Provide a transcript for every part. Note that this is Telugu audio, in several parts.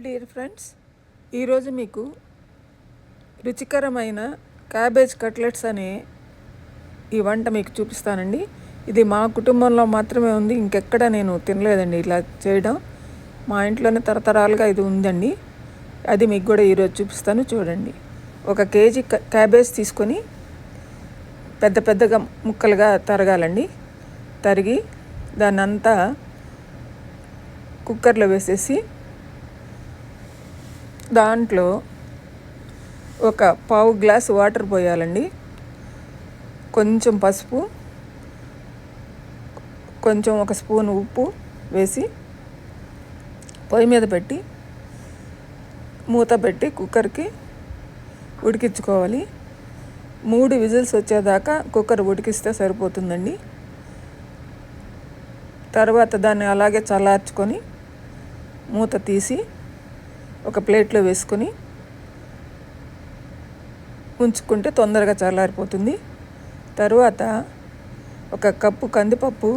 డియర్ ఫ్రెండ్స్, ఈరోజు మీకు రుచికరమైన క్యాబేజ్ కట్లెట్స్ అనే ఈ వంట మీకు చూపిస్తానండి. ఇది మా కుటుంబంలో మాత్రమే ఉంది, ఇంకెక్కడ నేను తినలేదండి ఇలా చేయడం. మా ఇంట్లోనే తరతరాలుగా ఇది ఉందండి. అది మీకు కూడా ఈరోజు చూపిస్తాను, చూడండి. 1 కేజీ క్యాబేజ్ తీసుకొని పెద్ద పెద్దగా ముక్కలుగా తరగాలండి. తరిగి దాన్నంతా కుక్కర్లో వేసేసి దాంట్లో 1 గ్లాసు వాటర్ పోయాలండి. కొంచెం పసుపు, కొంచెం 1 స్పూన్ ఉప్పు వేసి పొయ్యి మీద పెట్టి మూత పెట్టి కుక్కర్కి ఉడికించుకోవాలి. 3 విజిల్స్ వచ్చేదాకా కుక్కర్ ఉడికిస్తే సరిపోతుందండి. తర్వాత దాన్ని అలాగే చల్లార్చుకొని మూత తీసి ఒక ప్లేట్లో వేసుకొని ఉంచుకుంటే తొందరగా చల్లారిపోతుంది. తరువాత 1 కప్పు కందిపప్పు,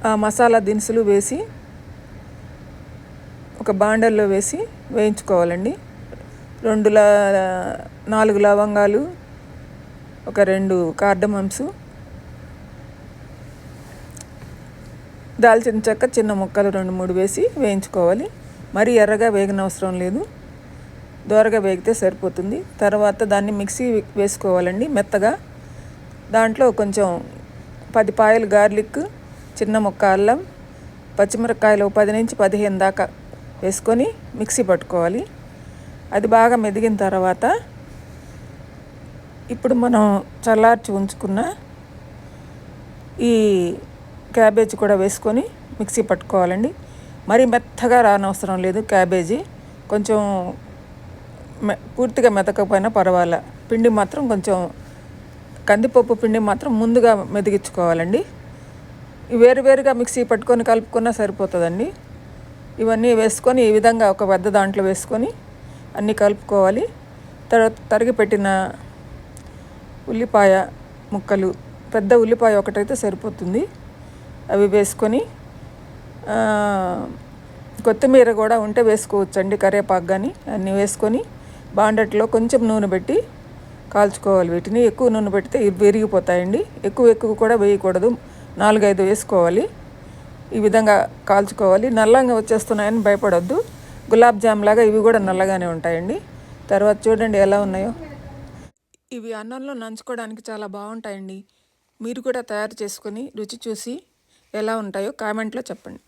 ఆ మసాలా దినుసులు వేసి ఒక బాండల్లో వేసి వేయించుకోవాలండి. 4 లవంగాలు, 2 కార్డమమ్స్, దాల్చిన చెక్క చిన్న ముక్కలు 2-3 వేసి వేయించుకోవాలి. మరీ ఎర్రగా వేగనవసరం లేదు, దోరగా వేగితే సరిపోతుంది. తర్వాత దాన్ని మిక్సీ వేసుకోవాలండి మెత్తగా. దాంట్లో కొంచెం 10 పాయలు గార్లిక్, చిన్న ముక్క అల్లం, పచ్చిమిరపకాయలు 10 నుంచి 15 దాకా వేసుకొని మిక్సీ పట్టుకోవాలి. అది బాగా మెదిగిన తర్వాత ఇప్పుడు మనం చల్లార్చి ఉంచుకున్న ఈ క్యాబేజీ కూడా వేసుకొని మిక్సీ పట్టుకోవాలండి. మరీ మెత్తగా రానవసరం లేదు క్యాబేజీ, కొంచెం పూర్తిగా మెతకపోయినా పర్వాలే. పిండి మాత్రం కొంచెం కందిపప్పు పిండి మాత్రం ముందుగా మెదిగించుకోవాలండి. వేరువేరుగా మిక్సీ పట్టుకొని కలుపుకున్నా సరిపోతుందండి. ఇవన్నీ వేసుకొని ఈ విధంగా ఒక పెద్ద దాంట్లో వేసుకొని అన్నీ కలుపుకోవాలి. తర్వాత తరిగి పెట్టిన ఉల్లిపాయ ముక్కలు, పెద్ద ఉల్లిపాయ ఒకటైతే సరిపోతుంది, అవి వేసుకొని కొత్తిమీర కూడా ఉంటే వేసుకోవచ్చండి, కరివేపాకు కానీ. అన్నీ వేసుకొని బాండట్లో కొంచెం నూనె పెట్టి కాల్చుకోవాలి. వీటిని ఎక్కువ నూనె పెడితే విరిగిపోతాయండి. ఎక్కువ కూడా వేయకూడదు, 4-5 వేసుకోవాలి. ఈ విధంగా కాల్చుకోవాలి. నల్లంగా వచ్చేస్తున్నాయని భయపడొద్దు, గులాబ్ జామ్ లాగా ఇవి కూడా నల్లగానే ఉంటాయండి. తర్వాత చూడండి ఎలా ఉన్నాయో. ఇవి అన్నంలో నంచుకోవడానికి చాలా బాగుంటాయండి. మీరు కూడా తయారు చేసుకొని రుచి చూసి ఎలా ఉంటాయో కామెంట్లో చెప్పండి.